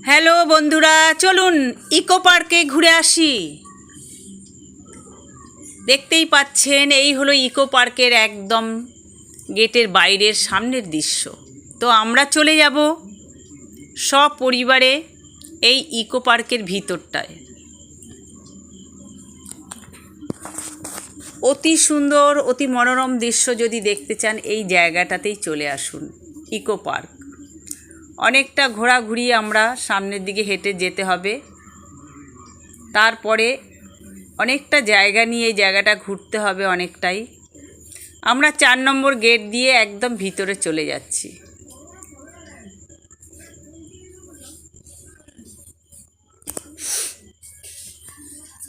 Hello বন্ধুরা, চলুন eco পার্কে ঘুরে আসি। দেখতেই পাচ্ছেন এই হলো ইকো পার্কের একদম গেটের বাইরের সামনের দৃশ্য। তো আমরা চলে যাব সপরিবারে এই ইকো পার্কের ভিতরটায়। অতি সুন্দর অতি মনোরম দৃশ্য যদি দেখতে চান এই জায়গাটাতেই চলে আসুন, ইকো পার্ক। অনেকটা ঘোরাঘুরি, আমরা সামনের দিকে হেঁটে যেতে হবে, তারপরে অনেকটা জায়গা নিয়ে এই জায়গাটা ঘুরতে হবে অনেকটাই। আমরা 4 নম্বর গেট দিয়ে একদম ভিতরে চলে যাচ্ছি।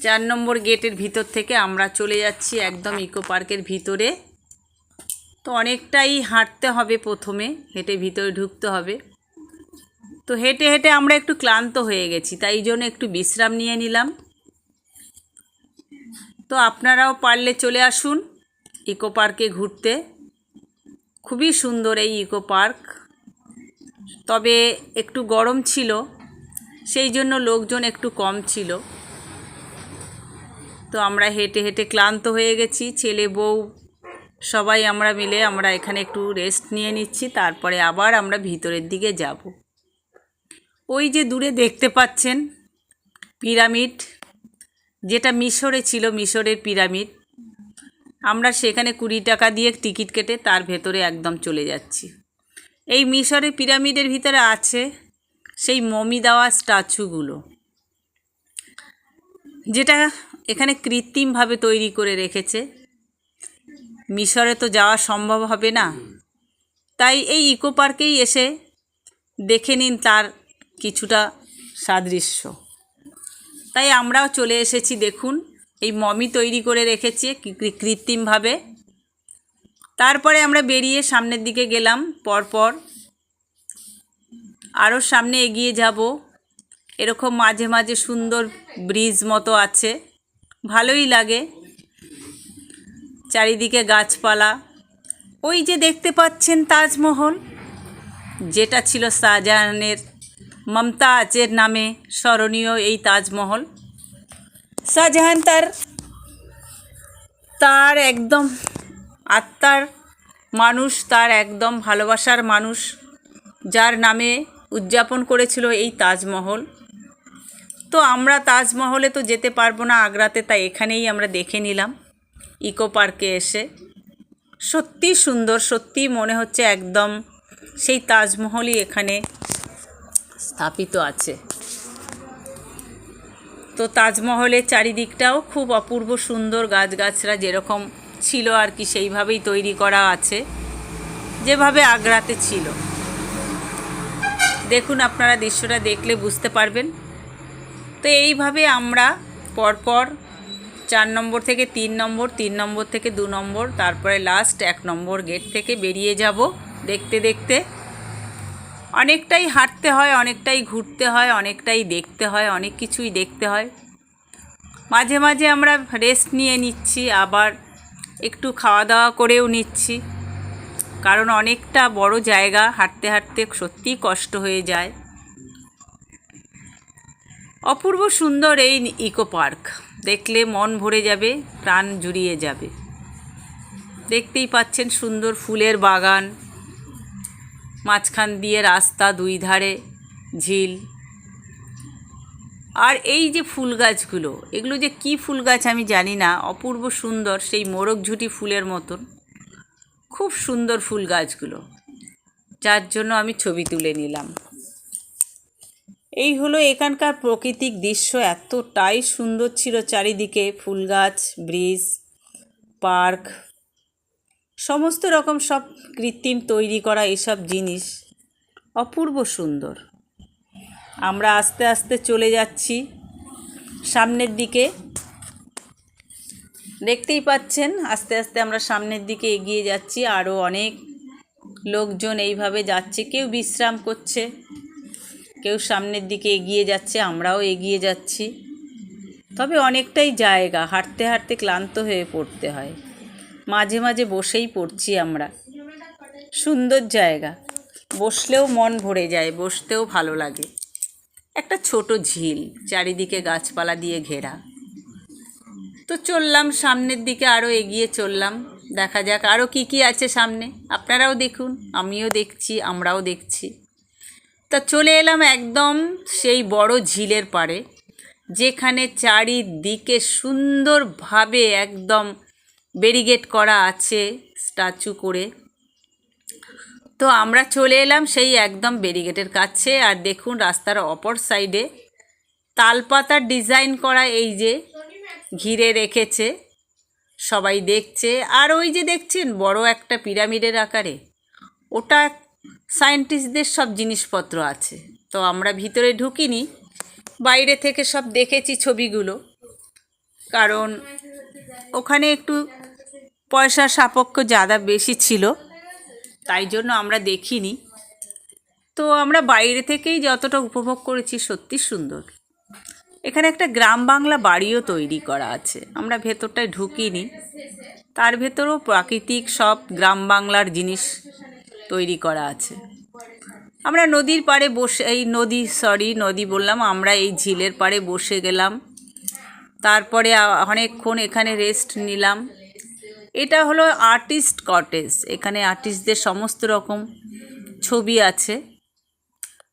চার নম্বর গেটের ভিতর থেকে আমরা চলে যাচ্ছি একদম ইকো পার্কের ভিতরে। তো অনেকটাই হাঁটতে হবে, প্রথমে হেঁটে ভিতরে ঢুকতে হবে। তো হেঁটে হেঁটে আমরা একটু ক্লান্ত হয়ে গেছি, তাই জন্য একটু বিশ্রাম নিয়ে নিলাম। তো আপনারাও পারলে চলে আসুন ইকো পার্কে ঘুরতে। খুবই সুন্দর এই ইকো পার্ক, তবে একটু গরম ছিল, সেই জন্য লোকজন একটু কম ছিল। তো আমরা হেঁটে হেঁটে ক্লান্ত হয়ে গেছি, ছেলে বউ সবাই আমরা মিলে আমরা এখানে একটু রেস্ট নিয়ে নিচ্ছি, তারপরে আবার আমরা ভিতরের দিকে যাব। ওই যে দূরে দেখতে পাচ্ছেন পিরামিড, যেটা মিশরে ছিল, মিশরের পিরামিড। আমরা সেখানে 20 টাকা দিয়ে টিকিট কেটে তার ভেতরে একদম চলে যাচ্ছি। এই মিশরের পিরামিডের ভিতরে আছে সেই মমি দেওয়া স্ট্যাচুগুলো, যেটা এখানে কৃত্রিমভাবে তৈরি করে রেখেছে। মিশরে তো যাওয়া সম্ভব হবে না, তাই এই ইকো পার্কেই এসে দেখে নিন তার কিছুটা সাদৃশ্য। তাই আমরাও চলে এসেছি। দেখুন এই মমি তৈরি করে রেখেছে কৃত্রিমভাবে। তারপরে আমরা বেরিয়ে সামনের দিকে গেলাম, পরপর আরও সামনে এগিয়ে যাব। এরকম মাঝে মাঝে সুন্দর ব্রিজ মতো আছে, ভালোই লাগে। চারিদিকে গাছপালা। ওই যে দেখতে পাচ্ছেন তাজমহল, যেটা ছিল শাহজাহানের, মমতাজের নামে স্মরণীয় এই তাজমহল। শাহজাহান তার একদম আত্মার মানুষ, তার একদম ভালোবাসার মানুষ, যার নামে উদযাপন করেছিল এই তাজমহল। তো আমরা তাজমহলে তো যেতে পারবো না আগ্রাতে, তাই এখানেই আমরা দেখে নিলাম ইকো পার্কে এসে। সত্যি সুন্দর, সত্যি মনে হচ্ছে একদম সেই তাজমহলই এখানে স্থাপিত আছে। তো তাজমহলের চারিদিকটাও খুব অপূর্ব সুন্দর, গাছগাছরা যেরকম ছিল আর কি সেইভাবেই তৈরি করা আছে, যেভাবে আগ্রাতে ছিল। দেখুন, আপনারা দৃশ্যটা দেখলে বুঝতে পারবেন। তো এইভাবে আমরা পরপর 4 নম্বর থেকে 3 নম্বর, 3 নম্বর থেকে 2 নম্বর, তারপরে লাস্ট 1 নম্বর গেট থেকে বেরিয়ে যাব। দেখতে দেখতে অনেকটাই হাঁটতে হয়, অনেকটাই ঘুরতে হয়, অনেকটাই দেখতে হয়, অনেক কিছুই দেখতে হয়। মাঝে মাঝে আমরা রেস্ট নিয়ে নিচ্ছি, আবার একটু খাওয়া দাওয়া করেও নিচ্ছি, কারণ অনেকটা বড় জায়গা, হাঁটতে হাঁটতে সত্যিই কষ্ট হয়ে যায়। অপূর্ব সুন্দর এই ইকো পার্ক, দেখলে মন ভরে যাবে, প্রাণ জুড়িয়ে যাবে। দেখতেই পাচ্ছেন সুন্দর ফুলের বাগান, মাঝখান দিয়ে রাস্তা, 2 ধারে ঝিল। আর এই যে ফুল গাছগুলো, এগুলো যে কি ফুল গাছ আমি জানি না, অপূর্ব সুন্দর, সেই মোরগঝুঁটি ফুলের মতন খুব সুন্দর ফুল গাছগুলো, যার জন্য আমি ছবি তুলে নিলাম। এই হলো এখানকার প্রাকৃতিক দৃশ্য, এতটাই সুন্দর ছিল। চারিদিকে ফুল গাছ, ব্রিজ, পার্ক, সমস্ত রকম সব কৃত্রিম তৈরি করা এইসব জিনিস, অপূর্ব সুন্দর। আমরা আস্তে আস্তে চলে যাচ্ছি সামনের দিকে। দেখতেই পাচ্ছেন আস্তে আস্তে আমরা সামনের দিকে এগিয়ে যাচ্ছি। আরও অনেক লোকজন এইভাবে যাচ্ছে, কেউ বিশ্রাম করছে, কেউ সামনের দিকে এগিয়ে যাচ্ছে, আমরাও এগিয়ে যাচ্ছি। তবে অনেকটাই জায়গা, হাঁটতে হাঁটতে ক্লান্ত হয়ে পড়তে হয়, মাঝে মাঝে বসেই পড়ছি আমরা। সুন্দর জায়গা, বসলেও মন ভরে যায়, বসতেও ভালো লাগে। একটা ছোট ঝিল, চারিদিকে গাছপালা দিয়ে ঘেরা। তো চললাম সামনের দিকে, আরও এগিয়ে চললাম, দেখা যাক আরও কি কি আছে সামনে। আপনারাও দেখুন, আমিও দেখছি, আমরাও দেখছি। তা চলে এলাম একদম সেই বড় ঝিলের পাড়ে, যেখানে চারিদিকে সুন্দরভাবে একদম ব্যারিকেড করা আছে স্ট্যাচু করে। তো আমরা চলে এলাম সেই একদম ব্যারিকেডের কাছে। আর দেখুন রাস্তার অপর সাইডে তালপাতার ডিজাইন করা এই যে ঘিরে রেখেছে, সবাই দেখছে। আর ওই যে দেখছেন বড় একটা পিরামিডের আকারে, ওটা সায়েন্টিস্টদের সব জিনিসপত্র আছে। তো আমরা ভিতরে ঢুকিনি, বাইরে থেকে সব দেখেছি ছবিগুলো, কারণ ওখানে একটু পয়সা সাপেক্ষ জায়গা বেশি ছিল, তাই জন্য আমরা দেখিনি। তো আমরা বাইরে থেকেই যতটা উপভোগ করেছি, সত্যি সুন্দর। এখানে একটা গ্রাম বাংলা বাড়িও তৈরি করা আছে, আমরা ভেতরটায় ঢুকিনি। তার ভেতরেও প্রাকৃতিক সব গ্রাম বাংলার জিনিস তৈরি করা আছে। আমরা নদীর পাড়ে বসে, নদী বললাম, আমরা এই ঝিলের পাড়ে বসে গেলাম। তারপরে অনেকক্ষণ এখানে রেস্ট নিলাম। এটা হলো আর্টিস্ট কটেজ, এখানে আর্টিস্টদের সমস্ত রকম ছবি আছে।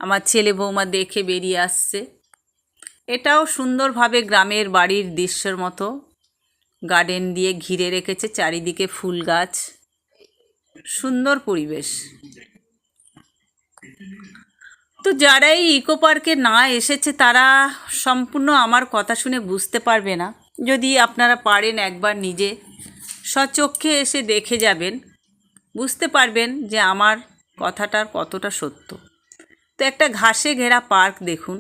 আমার ছেলে বৌমা দেখে বেরিয়ে আসছে। এটাও সুন্দরভাবে গ্রামের বাড়ির দৃশ্যের মতো গার্ডেন দিয়ে ঘিরে রেখেছে, চারিদিকে ফুল গাছ, সুন্দর পরিবেশ। তো যারা এই ইকো পার্কে না এসেছে তারা সম্পূর্ণ আমার কথা শুনে বুঝতে পারবে না। যদি আপনারা পারেন একবার নিজে স্বচক্ষে এসে দেখে যাবেন, বুঝতে পারবেন যে আমার কথাটার কতটা সত্য। তো একটা ঘাসে ঘেরা পার্ক দেখুন,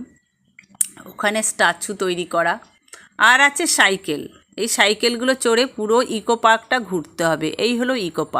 ওখানে স্ট্যাচু তৈরি করা, আর আছে সাইকেল। এই সাইকেলগুলো চড়ে পুরো ইকো পার্কটা ঘুরতে হবে। এই হলো ইকো পার্ক।